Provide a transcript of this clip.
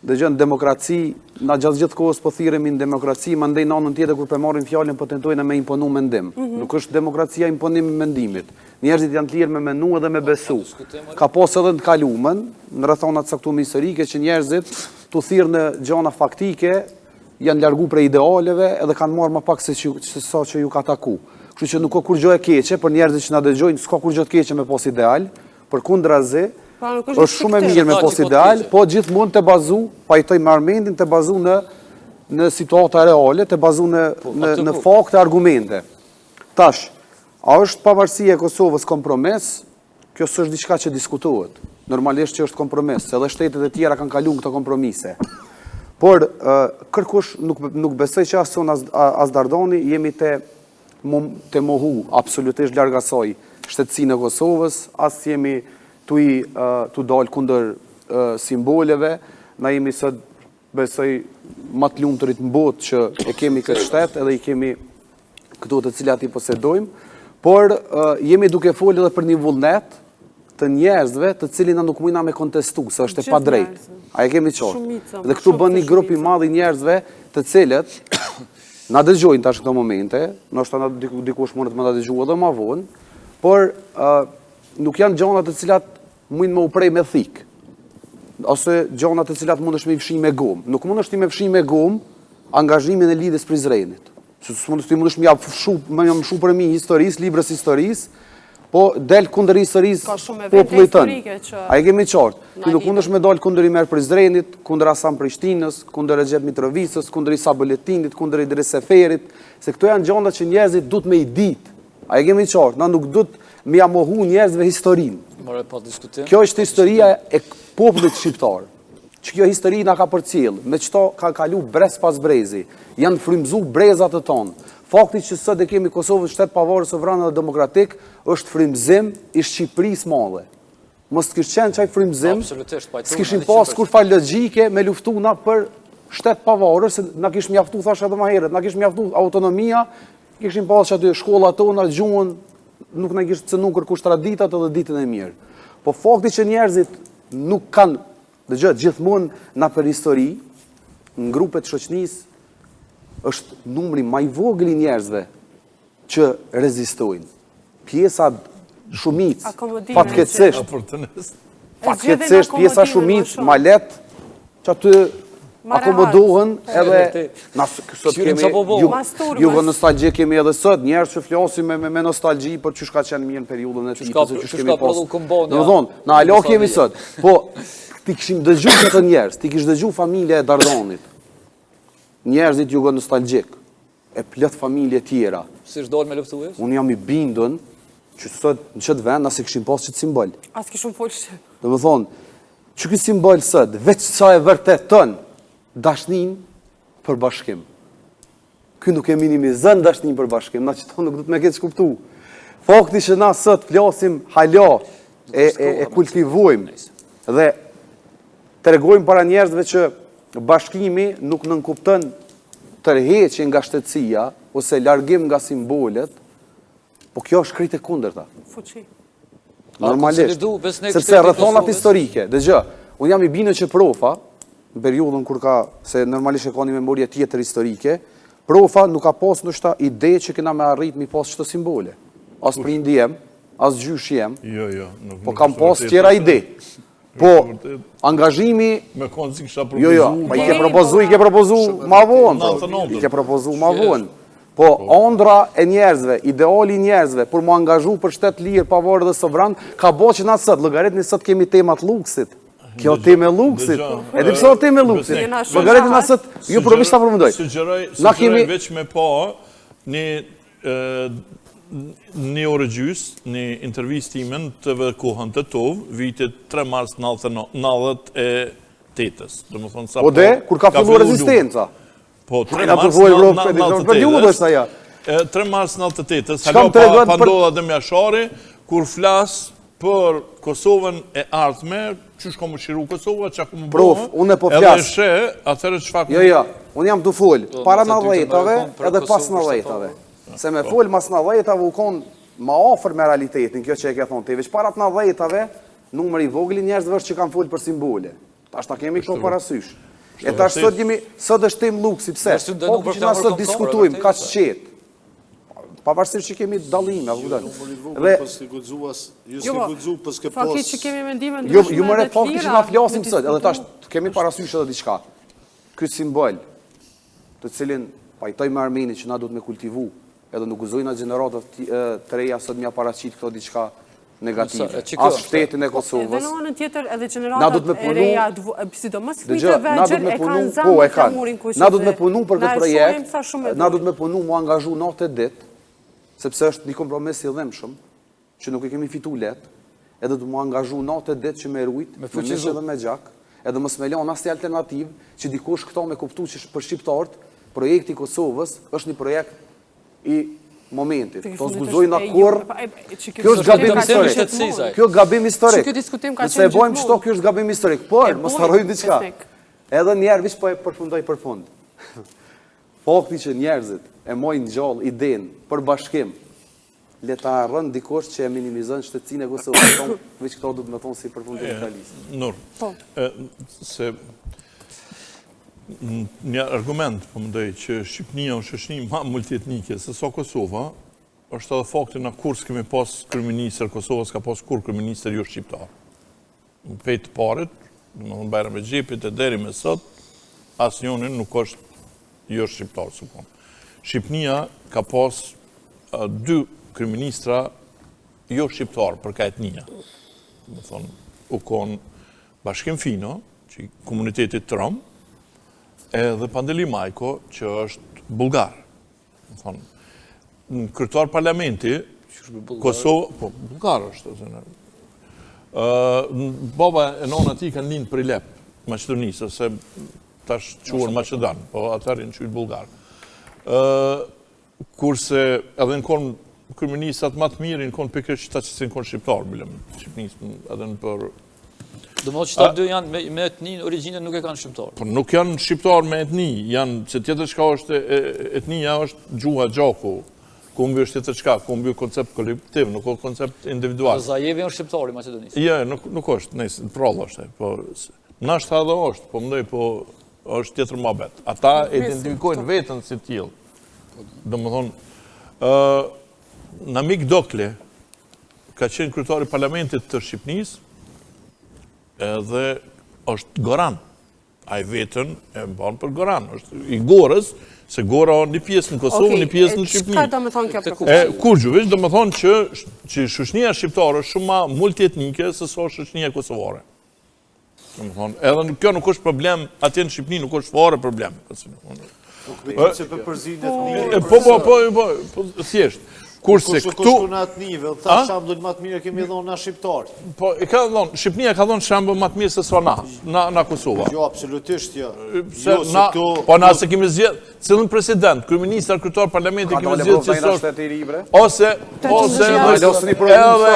Dëgjën, demokraci, na gjithë kohës po thirremi në demokraci, mandej në anën tjetër kur po marrin fjalën po tentojnë me imponu mendim. Nuk është demokracia imponim mendimit. Njerëzit janë të lirë me menu edhe me besu. Ka pas edhe në kalumen, në rrethonat caktuar historike që njerëzit tu thirrë në gjëna faktike, janë largu prej idealeve edhe kanë marrë më pak se sa që ju ka taku. Kështu që nuk ka kur gjë e keqe për njerëzit që na dëgjojnë, s'ka kur gjë të keqe me pas ideal, përkundrazi është shumë e mirë me pos ideal, po gjithmonë të bazu, pajtoj me Armendin, të bazu në situata reale, të bazu në fakte, argumente. Tash, a është pavarësia e Kosovës kompromis? Kjo s'është diçka që diskutohet. Normalisht që është kompromis, edhe shtetet e tjera kanë kaluar këto kompromise. Por, kërkush nuk besoj që as Dardani jemi të mohu absolutisht larg asaj shtetësinë e Kosovës, as jemi tu dalë kundër simboleve, na jemi sot besoj më të lumturit në botë që e kemi këtë shtet edhe i kemi këto të cilat i posedojmë, por jemi duke folë edhe për një vullnet të njerëzve të cilin na nuk mujna me kontestu, se është e pa drejt. A e kemi qartë. Dhe këtu bën një grup i madh i njerëzve të cilët na dëgjojnë tash këto momente, ndoshta dikush mund të më dëgjojë edhe më vonë, por nuk janë gjëra të cilat mund më uprej me thik, ose gjona të cilat mund është me fshi me gomë. Nuk mund është ti me fshi me gomë angazhimin e lidhjes Prizrenit. Ti mund është me më shu për mi historisë, librës historisë, po del kundër historisë popullit tënë. A e kemi qartë. Ti nuk mund është me dalë kundër i merë Prizrenit, kundër Hasan Prishtinës, kundër Recep Mitrovicës, kundër Isa Boletinit, kundër Idris Seferit, se këto janë gjona që njerëzit duhet me i ditë. A e kemi qartë. Na nuk duhet me ja mohu njerëzve historinë. Kjo është historia e popullit shqiptar, që kjo histori nga ka përcjell, me qëto ka kalu brez pas brezi, janë frymzu brezat e tonë. Fakti që sot e kemi Kosovën shtet pavarur, sovran dhe demokratik, është frymzim i Shqipërisë madhe. Mos të kishë qenë qaj frymzim, s'kishin pas kur fa logjike me luftu na për shtet pavarur, se na kishë mjaftu, thash edhe ma herët, na kishë mjaftu autonomia, kishin pas që aty shkolla tona, gjuhën, nuk në kishtë cënu kërkush traditat edhe ditën e mirë. Po fakti që njerëzit nuk kanë, dhe gjithmonë na për histori, në grupet shoqënisë, është numri ma i vogël i njerëzve që rezistojnë. Pjesat shumic, fatkeqësisht, pjesa shumic, ma letë, që aty akomodohen edhe sot kemi jugo nostalgji kemi edhe sot, njerëz që flasin me nostalgji për çu ka qenë mirë në periudhën e tipit që kemi pas. Domethënë, na alo kemi sot. Po ti kishim dëgjuar këto njerëz, ti kish dëgjuar familja e Dardanit. Njerëzit jugo nostalgjik, e plot familje tjera. Si s'dol me luftues? Unë jam i bindun që sot në çet vend as e kishim pas çet simbol. As kishim folsh. Domethënë, çu ky simbol sot, veç sa e vërteton dashnin për bashkim. Ky nuk e minimizon dashnin për bashkim, na që to nuk do të me ketë kuptu. Fakti që na sot flasim hala e kultivojmë dhe tregojmë para njerëzve që bashkimi nuk nënkupton tërheqje nga shtetësia ose largim nga simbolet, po kjo është krejt e kundërta. Fuqi. Normalisht. Sepse rrethonat historike, dëgjë, unë jam i bindur që profa në periudhën kur ka, se normalisht e ka një memorie tjetër historike, profa nuk ka pas ndoshta ide që kena me arrit mi pas çto simbole. As prindi jem, as gjyshi jem. Jo. Po kam pas tjera ide. Po angazhimi me kon si kisha propozuar. Jo, i ke propozu ma vonë. Po ëndra e njerëzve, ideali i njerëzve për mu angazhu për shtet lirë, pavarur dhe sovran, ka bërë që na sot llogaritni sot kemi temat luksit. Kjo temë luksit. Edhe pse është temë luksit. Llogaritë na sot, jo provisht ta përmendoj. Sugjeroj veç me pa një orë gjys, një intervistimin të kohën të tov, vitit 3 mars 98-ës. Po dhe, kur ka filluar rezistenca? Po, 3 mars 98-ës, halo pa ndodha dhe mjashari, kur flasë për Kosovën e ardhme, që shko më shiru Kosova, që ako më Prof, unë e po flasë. Edhe shë, atërë që fakë... Jo, unë jam të full, para 90-ave edhe pas 90-ave. Se me full mas 90-ave u konë ma ofër me realitetin, kjo që e ke thonë të veç para 90-ave, numër i vogli njerëzve është që kanë full për simbole. Ta shta kemi këto parasysh. E tash sot është tim luksi, pse? Po që na sot diskutojmë, ka qetë. Pavarësisht që kemi dallime, apo kupton. Fakti që kemi mendime ndryshme. Jo më fakti që na flasim sot, edhe tash kemi parasysh edhe diçka. Ky simbol, të cilin pajtoj me Armenit që na duhet me kultivu, edhe nuk gëzojnë atë gjeneratat të reja sot mja paraqit këto diçka negative. As shtetin e Kosovës. Edhe në anën tjetër edhe gjeneratat e reja, sidomos fëmijët e vegjël e kanë zënë në flamurin kushtet. Na duhet me punu për këtë projekt, na duhet me punu mu angazhu natë e ditë, sepse është një kompromis i dhëmshëm, që nuk e kemi fitu letë, edhe du mu angazhu natë e ditë që me rujt, me mishë dhe me gjak, edhe mos me leon asë alternativ, që dikush këto me kuptu që për shqiptarët, projekti Kosovës është një projekt i momentit. To zguzojnë akur, kjo është gabim historik. Kjo është gabim historik. Nëse e bojmë qëto, kjo është gabim historik. Por, mos harrojmë diçka. Edhe njerë, vish po e përfundoj për fund. Fakti që njerëzit e mojnë gjallë idenë për bashkim, le ta rënë dikosh që e minimizën shtetësinë e Kosovës. Veç këto duhet me thonë si përfundim të talisë. Nur, se një argument, po më ndoj, që Shqipnia është shoqëri ma multietnike, se sa Kosova, është edhe fakti në kur s'kemi pas kryeministër Kosovës, ka pas kur kryeministër jo shqiptar. Në pejtë parit, në më bajra me gjepit e deri me sot, asë njonin nuk është jo shqiptar, supon. Shqipnia ka pas 2 kryeministra jo shqiptar për ka etnia. Më thonë, u konë Bashkim Fino, që komunitetit Trom, edhe Pandeli Majko, që është bulgar. Më thonë, në kryetar parlamenti, Kosovë, po, bulgar është, baba e nona ti kanë linë për i lep, Maqedonisë, se tash quar Maqedan, po atërin qytë bulgar. Kurse edhe në konë kryeministrat më të mirë, në konë pikër qëta që si në konë shqiptar, bilem, Shqipnisë, edhe në për... Do më që ta dy janë me etni, originët nuk e kanë shqiptar. Por nuk janë shqiptar me etni, janë, se tjetër shka është etnia është gjuha gjaku, ku mbi është tjetër shka, ku mbi koncept kolektiv, nuk është koncept individual. Zajevi është shqiptar i Maqedonisë. Ja, nuk është, nëjse, në prallë është, po, nashta edhe është, po mdoj, po, është tjetër mabet. Ata identifikojnë vetën si tjilë. Do më thonë, Namik Dokle, ka qenë kryetari parlamentit të Shqipnisë, edhe është Goran. A i vetën e banë për Goran. është i Gorës, se Gora një pjesë në Kosovë, një pjesë në Shqipni. Qëka do me thonë kjo për Kurgjuvish, do me thonë që shoqënia shqiptare është shumë ma multietnike se sa shoqënia kosovare. Edhe kjo nuk është problem, atje në Shqipni nuk është fare problem. Po, thjesht. Kurse këtu... Kushtu në atë nivel, ta shambull më të mirë kemi dhonë na shqiptarë. Po, Shqipnia ka dhonë shambull më të mirë se sa na Kosova. Jo, absolutisht, jo. Po, na se kemi zjedhë, cilën president, kryeministar, kryetar parlamenti kemi zjedhë që sot... Ose...